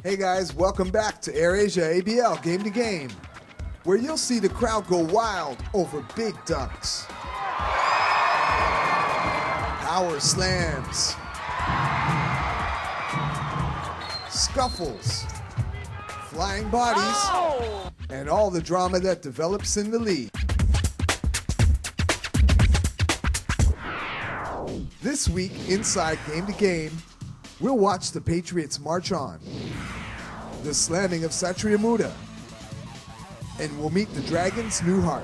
Hey guys, welcome back to AirAsia ABL Game to Game, where you'll see the crowd go wild over big dunks, power slams, scuffles, flying bodies, and all the drama that develops in the league. This week, inside Game to Game, we'll watch the Patriots march on, the slamming of Satria Muda, and we'll meet the Dragons' new heart.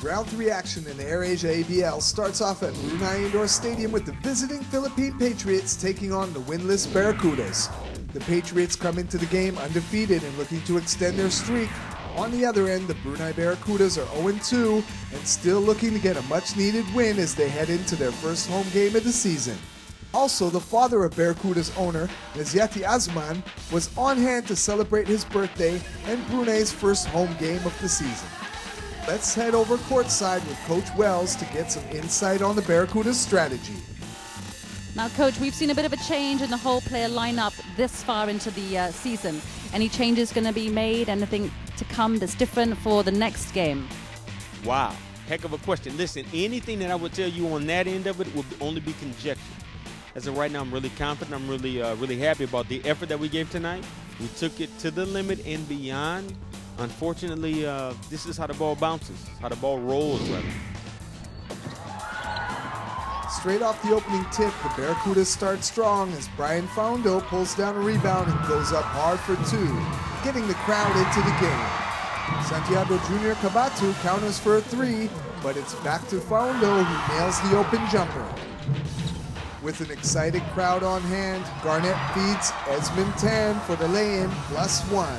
Round 3 action in the AirAsia ABL starts off at Brunei Indoor Stadium with the visiting Philippine Patriots taking on the winless Barracudas. The Patriots come into the game undefeated and looking to extend their streak. On the other end, the Brunei Barracudas are 0-2 and still looking to get a much-needed win as they head into their first home game of the season. Also, the father of Barracuda's owner, Naziati Azman, was on hand to celebrate his birthday and Brunei's first home game of the season. Let's head over courtside with Coach Wells to get some insight on the Barracuda's strategy. Now, Coach, we've seen a bit of a change in the whole player lineup this far into the season. Any changes going to be made? Anything to come that's different for the next game? Wow, heck of a question. Listen, anything that I would tell you on that end of it would only be conjecture. As of right now, I'm really confident. I'm really happy about the effort that we gave tonight. We took it to the limit and beyond. Unfortunately, this is how the ball bounces, how the ball rolls, rather. Straight off the opening tip, the Barracudas start strong as Brian Faundo pulls down a rebound and goes up hard for 2, getting the crowd into the game. Santiago Jr Cabatu counters for a 3, but it's back to Faundo who nails the open jumper. With an excited crowd on hand, Garnett feeds Esmond Tan for the lay-in +1.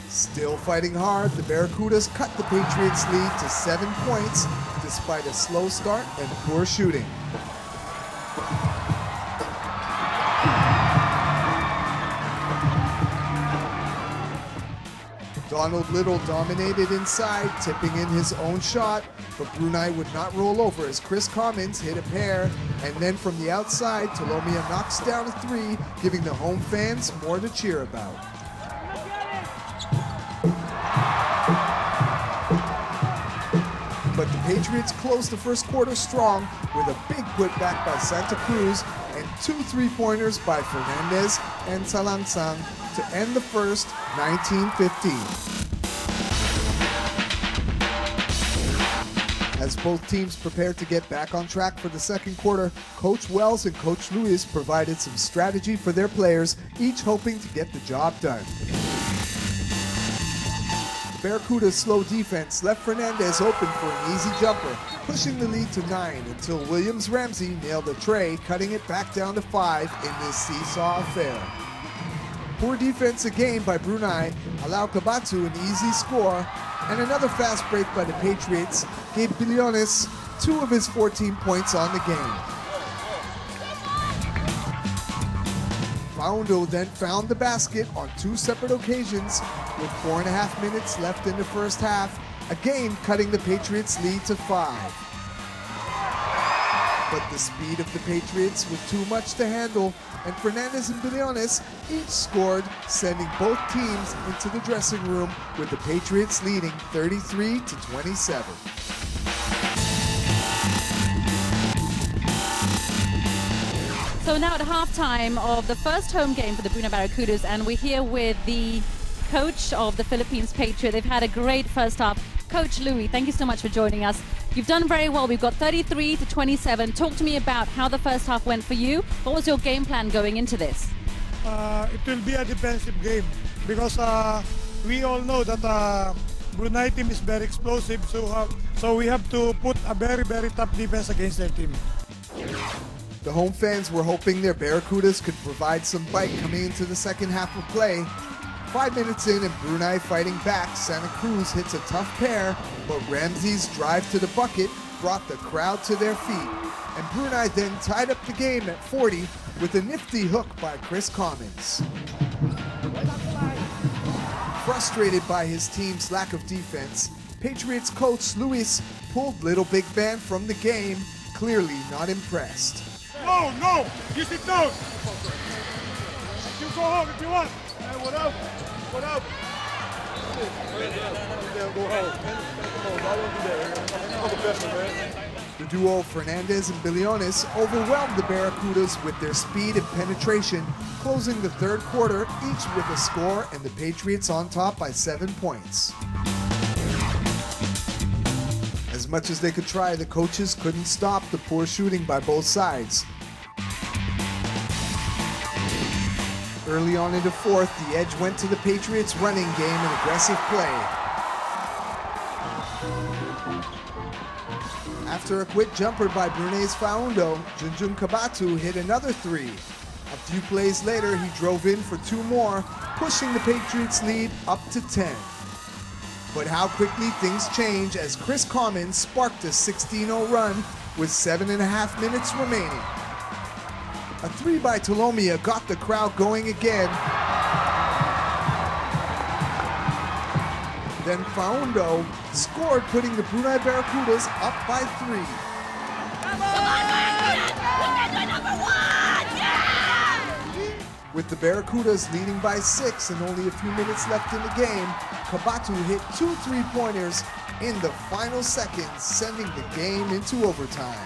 Still fighting hard, the Barracudas cut the Patriots' lead to 7 points despite a slow start and poor shooting. Donald Little dominated inside, tipping in his own shot, but Brunei would not roll over as Chris Commons hit a pair, and then from the outside, Tolomia knocks down a 3, giving the home fans more to cheer about. But the Patriots closed the first quarter strong with a big putback by Santa Cruz and 2 3-pointers by Fernandez and Salangsang to end the first 19-15. As both teams prepared to get back on track for the second quarter, Coach Wells and Coach Luis provided some strategy for their players, each hoping to get the job done. Barracuda's slow defense left Fernandez open for an easy jumper, pushing the lead to 9 until Williams Ramsey nailed a tray, cutting it back down to 5 in this seesaw affair. Poor defense again by Brunei allowed Cabatu an easy score, and another fast break by the Patriots gave Billiones 2 of his 14 points on the game. Faundo then found the basket on 2 separate occasions with 4.5 minutes left in the first half, again cutting the Patriots' lead to 5. But the speed of the Patriots was too much to handle, and Fernandez and Billiones each scored, sending both teams into the dressing room with the Patriots leading 33-27. So now at halftime of the first home game for the Brunei Barracudas, and we're here with the coach of the Philippines Patriots. They've had a great first half. Coach Louis, thank you so much for joining us. You've done very well. We've got 33-27. Talk to me about how the first half went for you. What was your game plan going into this? It will be a defensive game because we all know that Brunei team is very explosive, so we have to put a very, very tough defense against their team. The home fans were hoping their Barracudas could provide some bite coming into the second half of play. 5 minutes in and Brunei fighting back, Santa Cruz hits a tough pair, but Ramsey's drive to the bucket brought the crowd to their feet. And Brunei then tied up the game at 40 with a nifty hook by Chris Commons. Frustrated by his team's lack of defense, Patriots coach Luis pulled Little Big Man from the game, clearly not impressed. No, you sit down. go home if you want. Hey, what up? What up? Go home. Come on, I don't do that. I'm a professional, man. The duo Fernandez and Billiones overwhelmed the Barracudas with their speed and penetration, closing the third quarter, each with a score, and the Patriots on top by 7 points. As much as they could try, the coaches couldn't stop the poor shooting by both sides. Early on in the fourth, the edge went to the Patriots' running game and aggressive play. After a quick jumper by Brunei's Faundo, Jr Cabatu hit another three. A few plays later, he drove in for two more, pushing the Patriots' lead up to 10. But how quickly things change as Chris Commons sparked a 16-0 run with 7.5 minutes remaining. A three by Tolomia got the crowd going again. Then Faundo scored, putting the Brunei Barracudas up by 3. Come on, Barracudas! We're number 1! Yeah! With the Barracudas leading by 6 and only a few minutes left in the game, Cabatu hit 2 3-pointers in the final seconds, sending the game into overtime.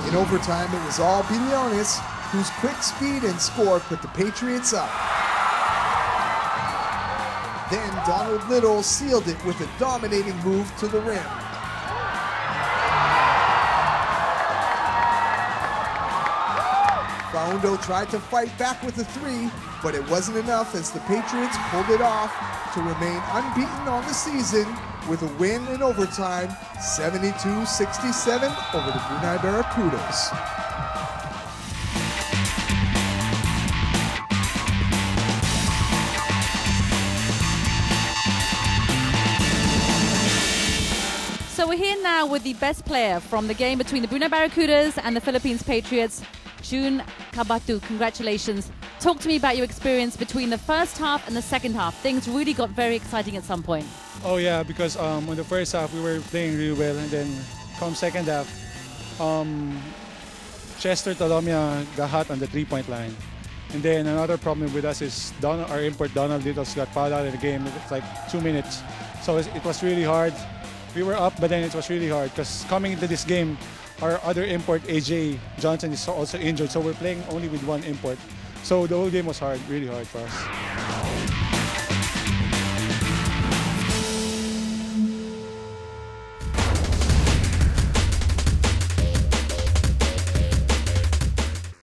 In overtime, it was all Billiones, whose quick speed and score put the Patriots up. Then Donald Little sealed it with a dominating move to the rim. Faundo tried to fight back with a three, but it wasn't enough as the Patriots pulled it off to remain unbeaten on the season with a win in overtime, 72-67 over the Brunei Barracudas. So we're here now with the best player from the game between the Brunei Barracudas and the Philippines Patriots, Jr Cabatu. Congratulations. Talk to me about your experience between the first half and the second half. Things really got very exciting at some point. Oh yeah, because in the first half we were playing really well, and then come second half, Chester Tolomia got hot on the three-point line. And then another problem with us is our import Donald Littles got fouled out of the game. It's like 2 minutes. So it was really hard. We were up, but then it was really hard because coming into this game, our other import, AJ Johnson, is also injured. So we're playing only with one import. So the whole game was hard, really hard for us.